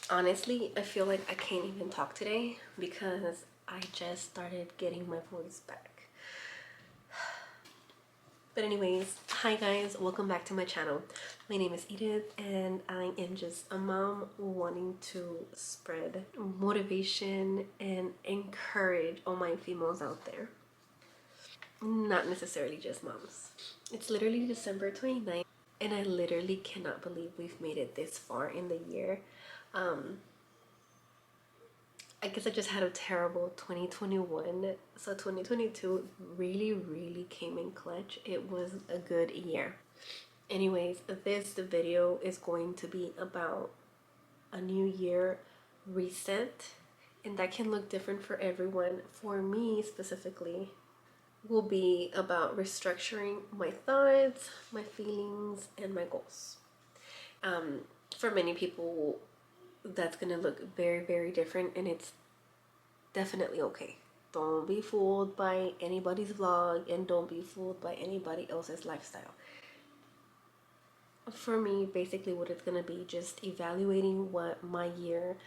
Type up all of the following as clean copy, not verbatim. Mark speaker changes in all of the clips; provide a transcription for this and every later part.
Speaker 1: Honestly, I feel like I can't even talk today because I just started getting my voice back. But anyways, hi guys, welcome back to my channel. My name is Edith and I am just a mom wanting to spread motivation and encourage all my females out there. Not necessarily just moms. It's literally December 29th and I literally cannot believe we've made it this far in the year. I guess I just had a terrible 2021. So 2022 really came in clutch. It was a good year. Anyways, this video is going to be about a new year reset, and that can look different for everyone. For me specifically, will be about restructuring my thoughts, my feelings, and my goals. For many people, that's gonna look very different, and it's definitely okay. Don't be fooled by anybody's vlog and don't be fooled by anybody else's lifestyle. For me, basically what it's gonna be just evaluating what my year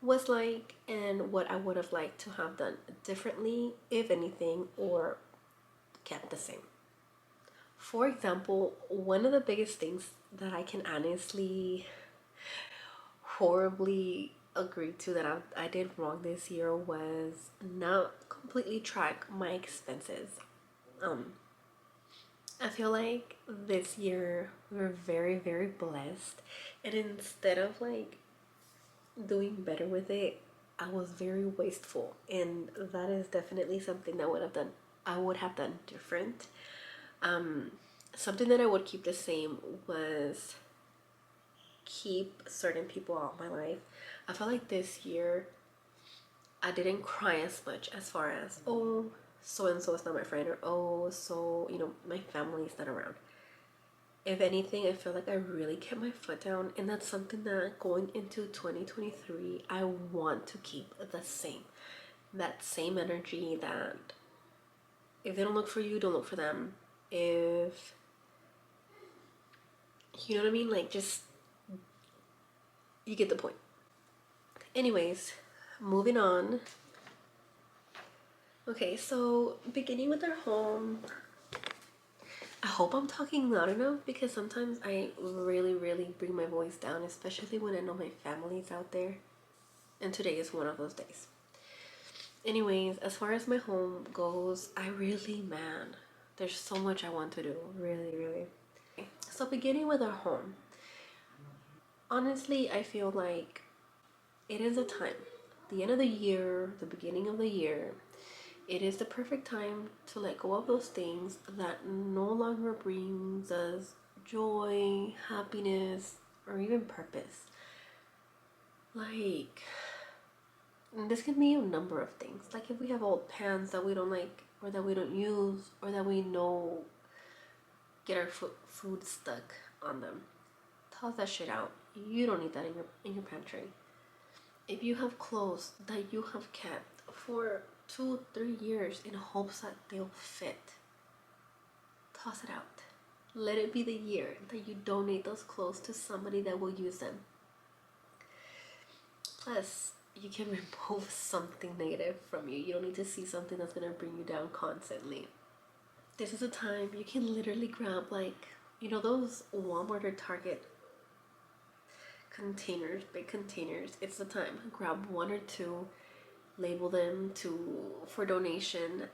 Speaker 1: was like and what I would have liked to have done differently, if anything, or kept the same. For example, one of the biggest things that I can honestly horribly agree to that I did wrong this year was not completely track my expenses. Um, I feel like this year we were very blessed, and instead of like doing better with it, I was very wasteful, and that is definitely something that I would have done different. Um, Something that I would keep the same was keep certain people out of my life. I felt like this year I didn't cry as much as far as, oh, so and so is not my friend, or oh, so, my family is not around. If anything, I feel like I really kept my foot down, and that's something that going into 2023, I want to keep the same. That same energy that if they don't look for you, don't look for them. If, you know what I mean? Like, just, you get the point. Anyways, moving on. Okay, so beginning with our home, I hope I'm talking loud enough because sometimes I really bring my voice down, especially when I know my family's out there. And today is one of those days. Anyways, as far as my home goes, man, there's so much I want to do. Really. So beginning with our home, honestly, I feel like it is a time. The end of the year, the beginning of the year, it is the perfect time to let go of those things that no longer brings us joy, happiness, or even purpose. Like, this can be a number of things. Like if we have old pants that we don't like, or that we don't use, or that we know get our food stuck on them, toss that shit out. You don't need that in your pantry. If you have clothes that you have kept for 2-3 years in hopes that they'll fit, toss it out. Let it be the year that you donate those clothes to somebody that will use them. Plus, you can remove something negative from you. You don't need to see something that's gonna bring you down constantly. This is a time you can literally grab, like, those Walmart or Target containers, big containers. It's the time. Grab one or two, label them for donation,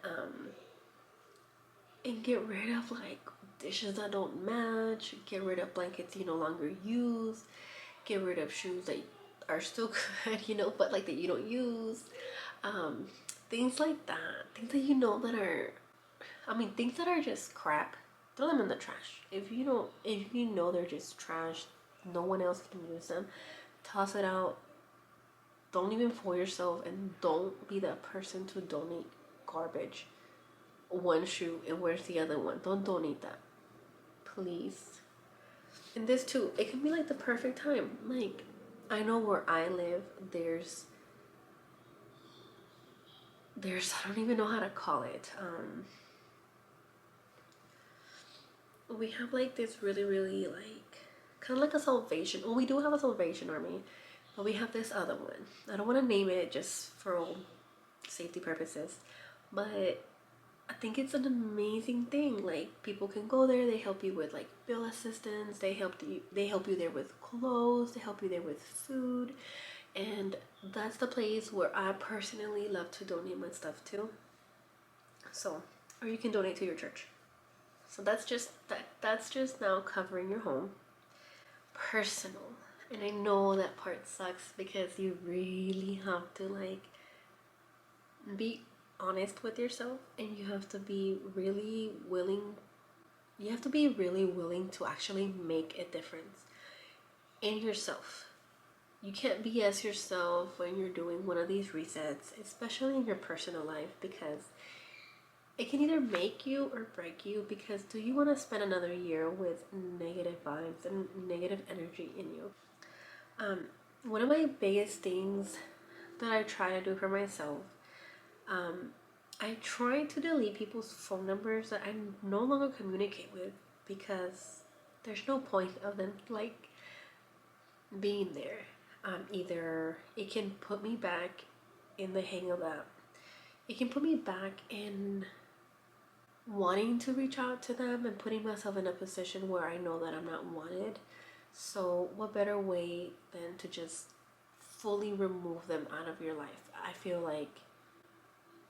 Speaker 1: and get rid of like dishes that don't match. Get rid of blankets you no longer use. Get rid of shoes that are still good, but like that you don't use. Um, Things like that. Things that that are, things that are just crap. Throw them in the trash. If you know they're just trash, no one else can use them. Toss it out. Don't even fool yourself, and don't be that person to donate garbage. One shoe and where's the other one? Don't donate that, please. And this too, it can be like the perfect time. Like, I know where I live, there's I don't even know how to call it. We have like this really like kind of like a Salvation. Well, we do have a Salvation Army, But we have this other one. I don't want to name it just for safety purposes, but I think it's an amazing thing. Like, people can go there, they help you with like bill assistance, they help you there with clothes, they help you there with food. And that's the place where I personally love to donate my stuff to. So, or you can donate to your church. So that's just now covering your home. Personal. And I know that part sucks because you really have to like be honest with yourself, and you have to be really willing, to actually make a difference in yourself. You can't BS yourself when you're doing one of these resets, especially in your personal life, because it can either make you or break you. Because do you want to spend another year with negative vibes and negative energy in you? One of my biggest things that I try to do for myself, I try to delete people's phone numbers that I no longer communicate with, because there's no point of them like being there. Either it can put me back in the hang of that. It can put me back in wanting to reach out to them and putting myself in a position where I know that I'm not wanted. So what better way than to just fully remove them out of your life? I feel like,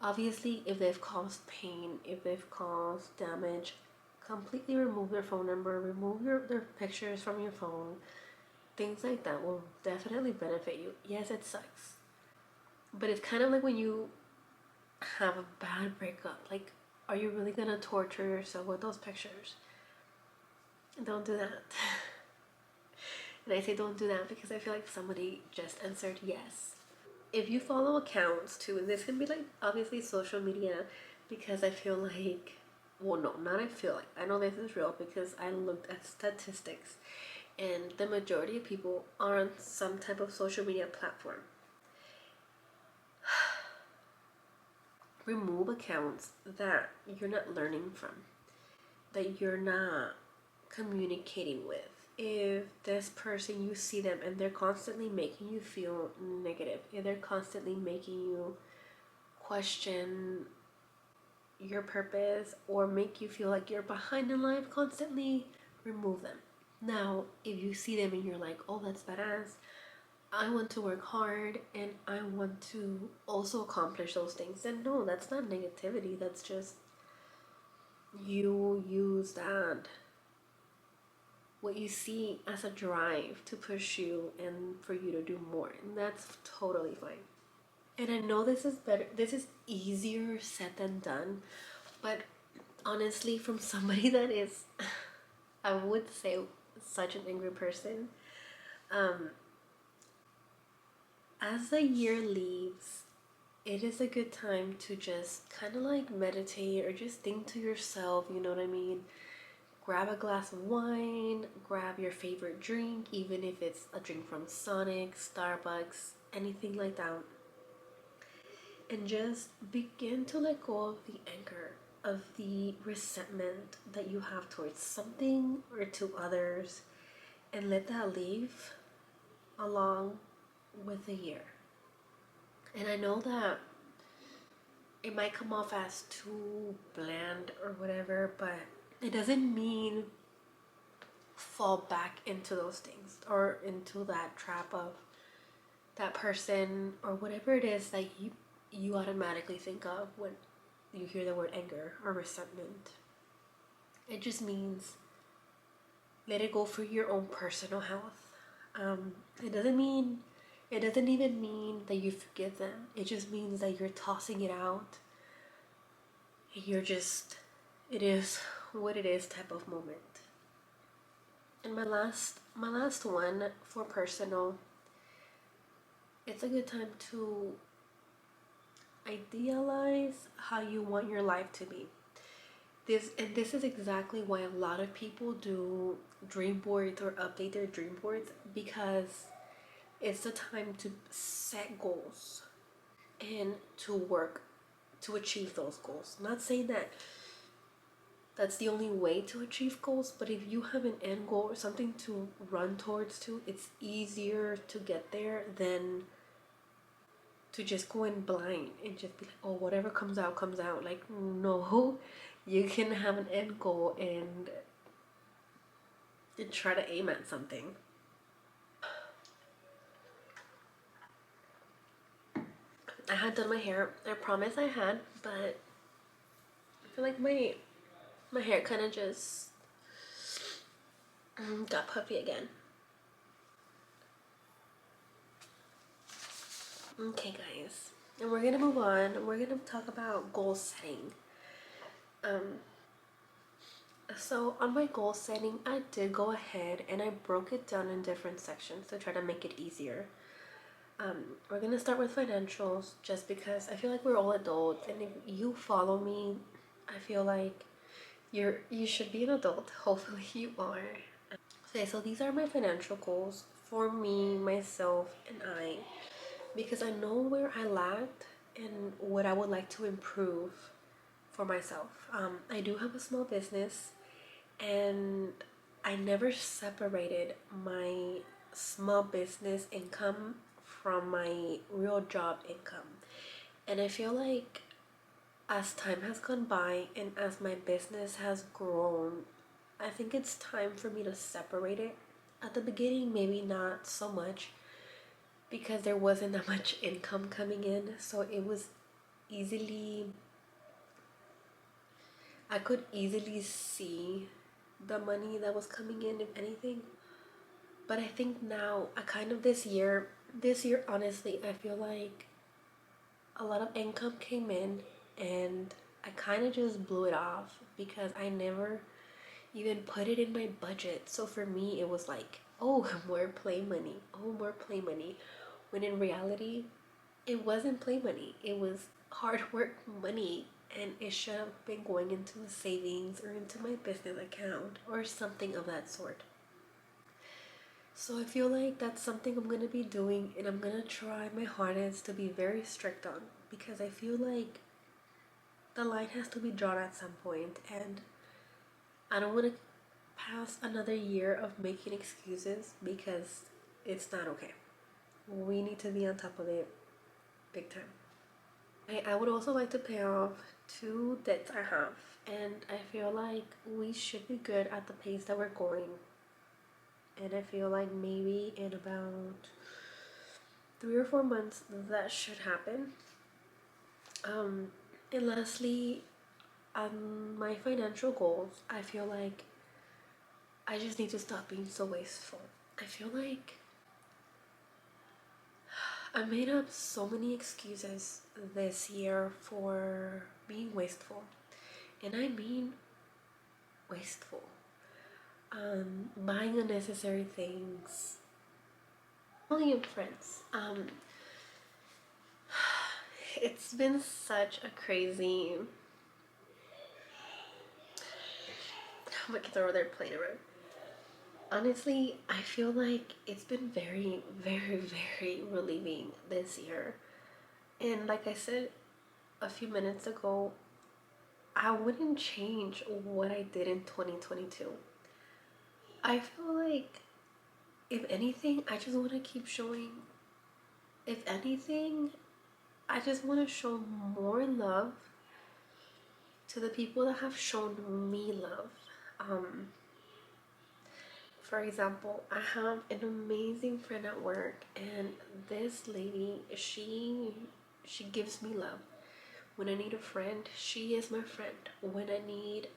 Speaker 1: obviously, if they've caused pain, if they've caused damage, completely remove their phone number, remove their pictures from your phone. Things like that will definitely benefit you. Yes, it sucks, but it's kind of like when you have a bad breakup. Like, are you really gonna torture yourself with those pictures? Don't do that. And I say don't do that because I feel like somebody just answered yes. If you follow accounts too, and this can be like obviously social media, because I feel like, well, no, not I feel like, I know this is real because I looked at statistics, and the majority of people are on some type of social media platform. Remove accounts that you're not learning from, that you're not communicating with. If this person, you see them and they're constantly making you feel negative, if they're constantly making you question your purpose or make you feel like you're behind in life constantly, remove them. Now, if you see them and you're like, oh, that's badass, I want to work hard and I want to also accomplish those things, then no, that's not negativity. That's just you use that, what you see, as a drive to push you and for you to do more, and that's totally fine. And I know this is easier said than done, but honestly, from somebody that is, I would say, such an angry person, um, as the year leaves, it is a good time to just kind of like meditate or just think to yourself, you know what I mean? Grab a glass of wine, grab your favorite drink, even if it's a drink from Sonic, Starbucks, anything like that, and just begin to let go of the anger, of the resentment that you have towards something or to others, and let that leave along with the year. And I know that it might come off as too bland or whatever, but it doesn't mean fall back into those things or into that trap of that person or whatever it is that you automatically think of when you hear the word anger or resentment. It just means let it go for your own personal health. It doesn't mean, it doesn't even mean that you forgive them. It just means that you're tossing it out. You're just, it is what it is type of moment. And my last one for personal, it's a good time to idealize how you want your life to be. This is exactly why a lot of people do dream boards or update their dream boards, because it's the time to set goals and to work to achieve those goals. I'm not saying that that's the only way to achieve goals. But if you have an end goal or something to run towards to, it's easier to get there than to just go in blind and just be like, oh, whatever comes out comes out. Like, no, you can have an end goal and try to aim at something. I had done my hair. I promise I had, but I feel like my hair kind of just got puffy again. Okay, guys, and we're gonna move on. We're gonna talk about goal setting. So on my goal setting, I did go ahead and I broke it down in different sections to try to make it easier. We're gonna start with financials just because I feel like we're all adults, and if you follow me, I feel like you should be an adult. Hopefully you are. Okay, so these are my financial goals for me, myself, and I, because I know where I lacked and what I would like to improve for myself. I do have a small business, and I never separated my small business income from my real job income. And I feel like as time has gone by and as my business has grown, I think it's time for me to separate it. At the beginning, maybe not so much because there wasn't that much income coming in, so it was easily, I could easily see the money that was coming in, if anything. But I think now, I kind of this year, honestly, I feel like a lot of income came in and I kind of just blew it off because I never even put it in my budget. So for me, it was like, oh, more play money, oh, more play money. When in reality, it wasn't play money, it was hard work money, and it should have been going into a savings or into my business account or something of that sort. So I feel like that's something I'm gonna be doing, and I'm gonna try my hardest to be very strict on, because I feel like the line has to be drawn at some point, and I don't want to pass another year of making excuses because it's not okay. We need to be on top of it big time. I would also like to pay off two debts I have, and I feel like we should be good at the pace that we're going. And I feel like maybe in about 3 or 4 months that should happen. And lastly, my financial goals, I feel like I just need to stop being so wasteful. I feel like I made up so many excuses this year for being wasteful. And I mean wasteful. Buying unnecessary things. Only in friends. It's been such a crazy. My kids are over there playing around. Honestly, I feel like it's been very, very, very relieving this year. And like I said a few minutes ago, I wouldn't change what I did in 2022. I feel like, if anything, I just want to keep showing. If anything, I just want to show more love to the people that have shown me love. Um, for example, I have an amazing friend at work, and this lady, she gives me love. When I need a friend, she is my friend. When I need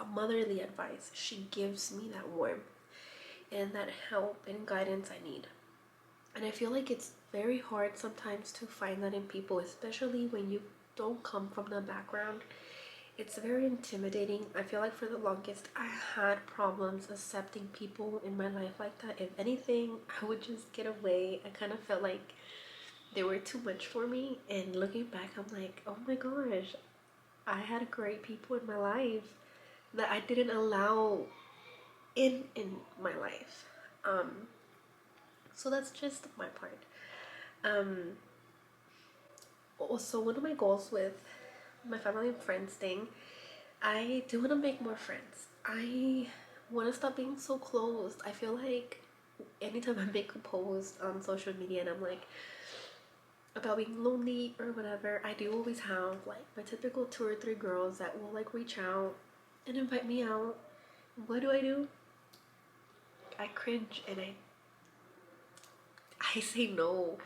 Speaker 1: a motherly advice, she gives me that warmth and that help and guidance I need. And I feel like it's very hard sometimes to find that in people, especially when you don't come from the background. It's very intimidating. I feel like for the longest, I had problems accepting people in my life like that. If anything, I would just get away. I kind of felt like they were too much for me. And looking back, I'm like, oh my gosh, I had great people in my life that I didn't allow in my life. So that's just my part. Also, one of my goals with my family and friends thing, I do want to make more friends. I want to stop being so closed. I feel like anytime I make a post on social media and I'm like about being lonely or whatever, I do always have like my typical two or three girls that will like reach out and invite me out. What do? I cringe and I say no,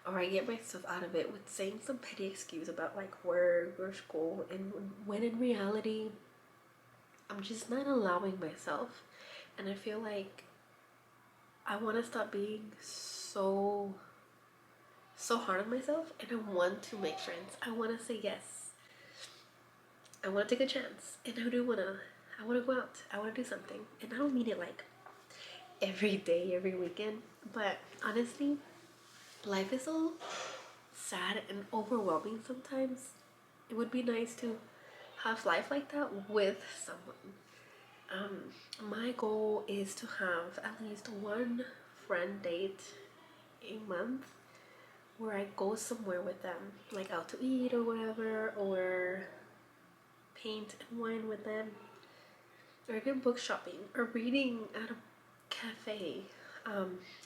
Speaker 1: or I get myself out of it with saying some petty excuse about like work or school, and when in reality I'm just not allowing myself. And I feel like I want to stop being so hard on myself, and I want to make friends. I want to say yes. I want to take a chance, and I want to go out. I want to do something, and I don't mean it like every day, every weekend. But honestly, life is so sad and overwhelming sometimes. It would be nice to have life like that with someone. My goal is to have at least one friend date a month where I go somewhere with them, like out to eat or whatever, or paint and wine with them, or even book shopping or reading at a cafe.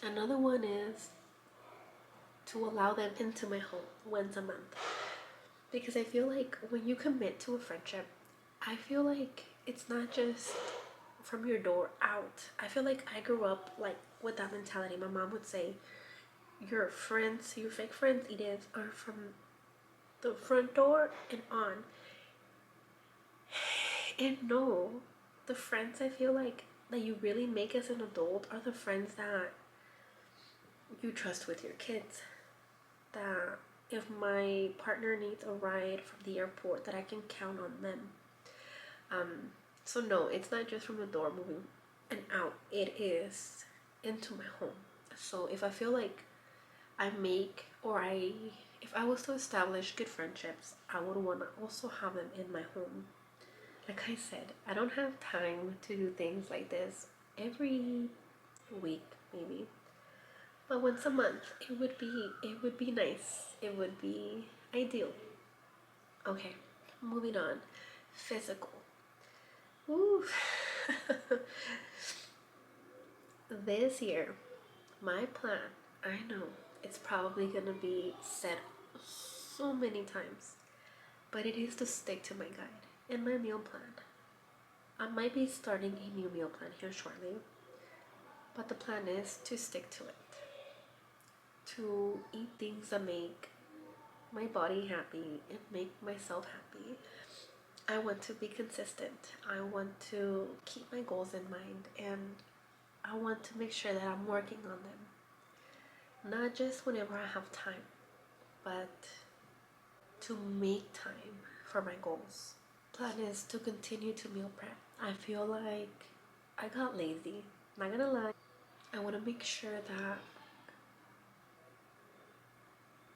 Speaker 1: Another one is to allow them into my home once a month, because I feel like when you commit to a friendship, I feel like it's not just from your door out. I feel like I grew up like with that mentality. My mom would say, your friends, your fake friends, Edith, are from the front door and on. And no, the friends I feel like that you really make as an adult are the friends that you trust with your kids. That if my partner needs a ride from the airport, that I can count on them. So no, it's not just from the door moving and out. It is into my home. So if I feel like I make or I if I was to establish good friendships, I would want to also have them in my home. Like I said, I don't have time to do things like this every week maybe. But once a month, it would be nice. It would be ideal. Okay, moving on. Physical. Ooh. This year, my plan, I know it's probably gonna be said so many times, but it is to stick to my guide and my meal plan. I might be starting a new meal plan here shortly, but the plan is to stick to it. To eat things that make my body happy and make myself happy. I want to be consistent. I want to keep my goals in mind, and I want to make sure that I'm working on them. Not just whenever I have time, but to make time for my goals. Plan is to continue to meal prep. I feel like I got lazy. Not gonna lie. I want to make sure that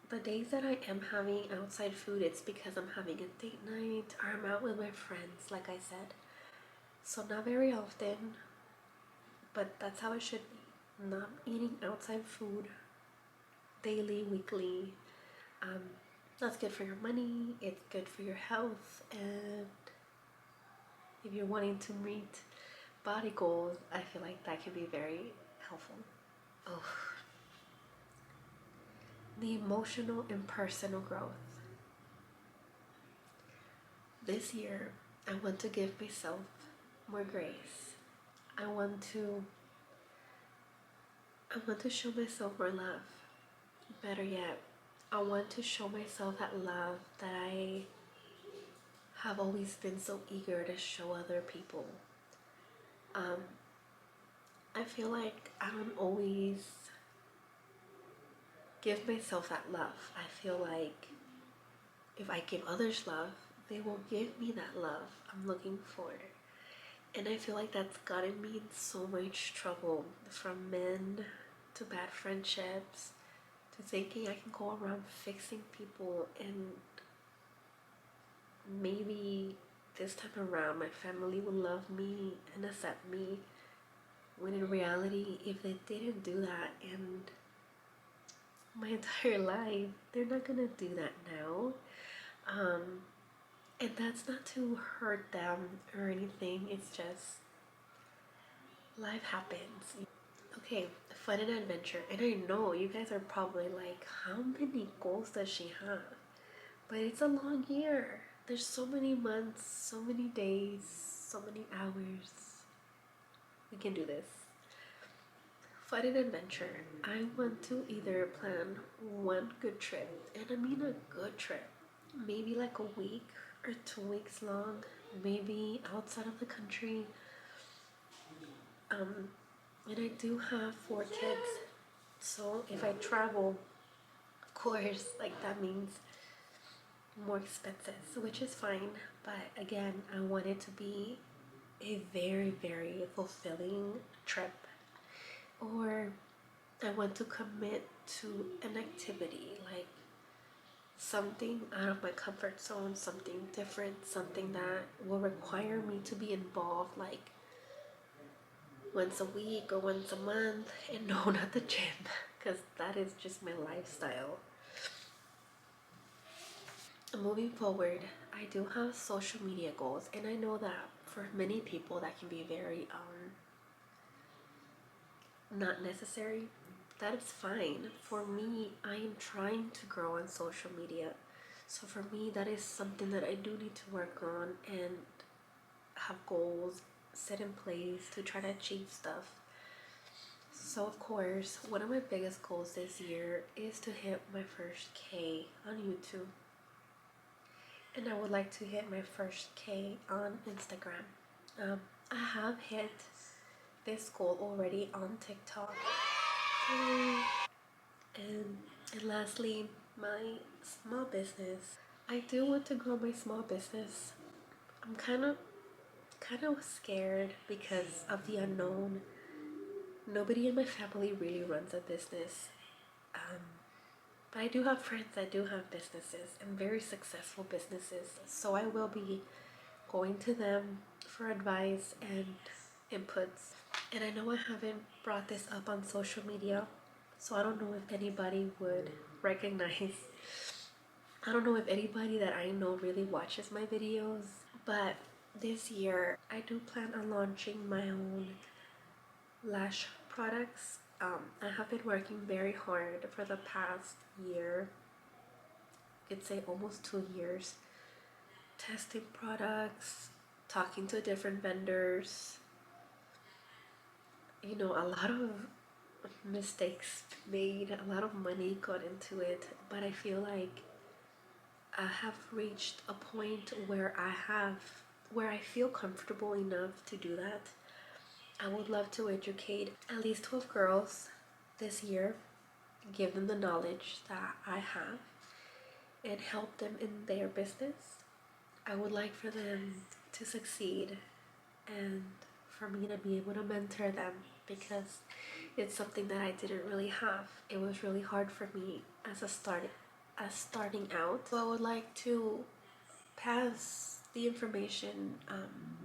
Speaker 1: the days that I am having outside food, it's because I'm having a date night or I'm out with my friends, like I said. So, not very often, but that's how it should be. Not eating outside food daily, weekly. Um, that's good for your money, it's good for your health, and if you're wanting to meet body goals, I feel like that can be very helpful. Oh, the emotional and personal growth. This year, I want to give myself more grace. I want to I want to show myself more love. Better yet, I want to show myself that love that I have always been so eager to show other people. Um, I feel like I don't always give myself that love. I feel like if I give others love, they will give me that love I'm looking for. And I feel like that's gotten me in so much trouble, from men to bad friendships to thinking I can go around fixing people, and maybe this time around my family will love me and accept me, when in reality, if they didn't do that in my entire life, they're not gonna do that now. um And that's not to hurt them or anything, it's just life happens. Okay, fun and adventure. And I know you guys are probably like, how many goals does she have? But it's a long year. There's so many months, so many days, so many hours. We can do this. Fun and adventure. I want to either plan one good trip, and I mean a good trip, maybe like a week or 2 weeks long, maybe outside of the country. And I do have 4 kids, so if I travel, of course, like that means more expenses, which is fine. But again, I want it to be a very, very fulfilling trip, or I want to commit to an activity, like something out of my comfort zone, something different, something that will require me to be involved, like once a week or once a month. And no, not the gym, because that is just my lifestyle. Moving forward, I do have social media goals, and I know that for many people that can be very not necessary. That is fine. For me, I am trying to grow on social media. So for me, that is something that I do need to work on and have goals set in place to try to achieve stuff. So of course, one of my biggest goals this year is to hit my first K on YouTube. And I would like to hit my first K on Instagram. I have hit this goal already on TikTok. And lastly, my small business. I do want to grow my small business. I'm kind of scared because of the unknown. Nobody in my family really runs a business. Um, but I do have friends that do have businesses and very successful businesses. So I will be going to them for advice and inputs. And I know I haven't brought this up on social media, so I don't know if anybody would recognize. I don't know if anybody that I know really watches my videos, but this year I do plan on launching my own lash products. I have been working very hard for the past year, I could say almost 2 years, testing products, talking to different vendors. A lot of mistakes made, a lot of money got into it, but I feel like I have reached a point where I feel comfortable enough to do that. I would love to educate at least 12 girls this year, give them the knowledge that I have, and help them in their business. I would like for them to succeed and for me to be able to mentor them, because it's something that I didn't really have. It was really hard for me as starting out. So I would like to pass the information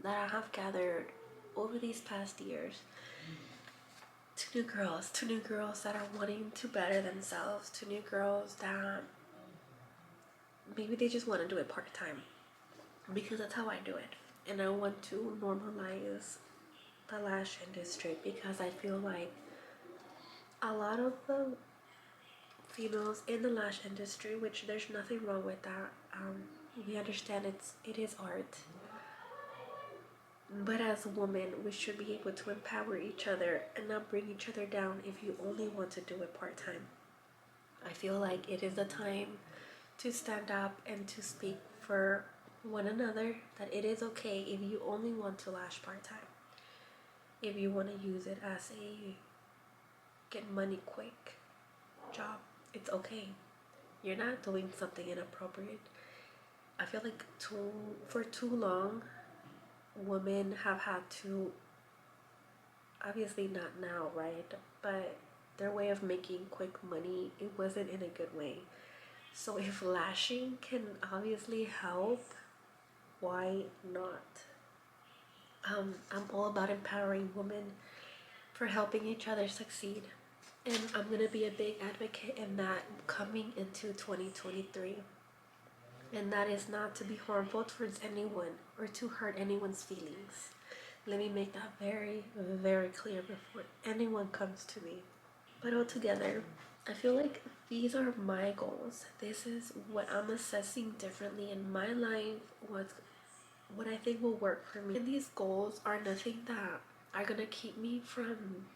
Speaker 1: that I have gathered over these past years to new girls that are wanting to better themselves, to new girls that maybe they just want to do it part-time, because that's how I do it. And I want to normalize the lash industry, because I feel like a lot of the females in the lash industry, which there's nothing wrong with that, we understand it is art, but as a woman we should be able to empower each other and not bring each other down if you only want to do it part-time. I feel like it is the time to stand up and to speak for one another, that it is okay if you only want to lash part-time, if you want to use it as a get money quick job. It's okay. You're not doing something inappropriate. I feel like for too long, women have had to, obviously not now, right? But their way of making quick money, it wasn't in a good way. So if lashing can obviously help, why not? I'm all about empowering women for helping each other succeed. And I'm gonna be a big advocate in that coming into 2023. And that is not to be harmful towards anyone or to hurt anyone's feelings. Let me make that very, very clear before anyone comes to me. But altogether, I feel like these are my goals. This is what I'm assessing differently in my life, what I think will work for me. And these goals are nothing that are gonna keep me from,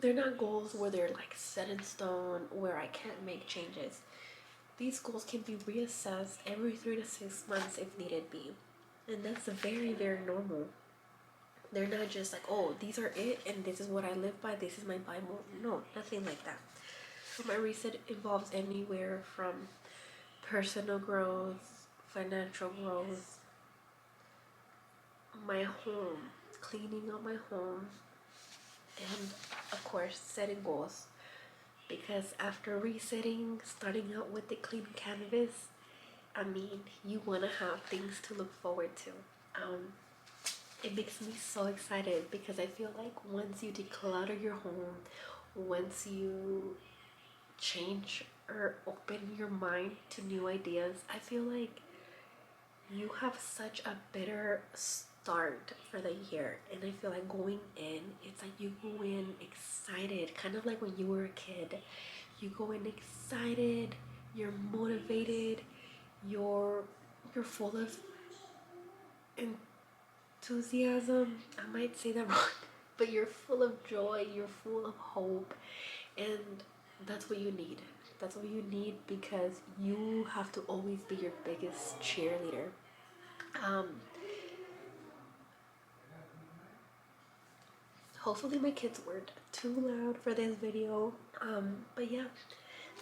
Speaker 1: they're not goals where they're like set in stone, where I can't make changes. These goals can be reassessed every 3 to 6 months if needed be. And that's very, very normal. They're not just like, oh, these are it and this is what I live by, this is my Bible. No, nothing like that. My reset involves anywhere from personal growth, financial growth, my home, cleaning up my home, and of course setting goals. Because after resetting, starting out with the clean canvas, I mean, you want to have things to look forward to. It makes me so excited because I feel like once you declutter your home, once you change or open your mind to new ideas, I feel like you have such a better start for the year. And I feel like going in, it's like you go in excited, kind of like when you were a kid. You go in excited, you're motivated, you're full of enthusiasm. I might say that wrong, but you're full of joy, you're full of hope, and that's what you need. That's what you need because you have to always be your biggest cheerleader. Um, Hopefully my kids weren't too loud for this video. But yeah,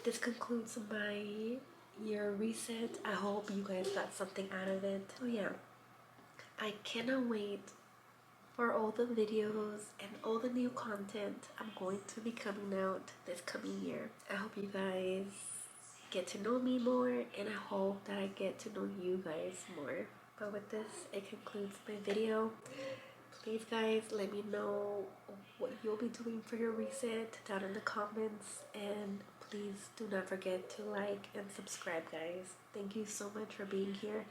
Speaker 1: this concludes my year reset. I hope you guys got something out of it. So yeah, I cannot wait for all the videos and all the new content I'm going to be coming out this coming year. I hope you guys get to know me more, and I hope that I get to know you guys more. But with this, it concludes my video. Please guys, let me know what you'll be doing for your reset down in the comments, and please do not forget to like and subscribe guys. Thank you so much for being here,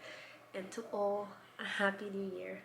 Speaker 1: and to all, a happy new year.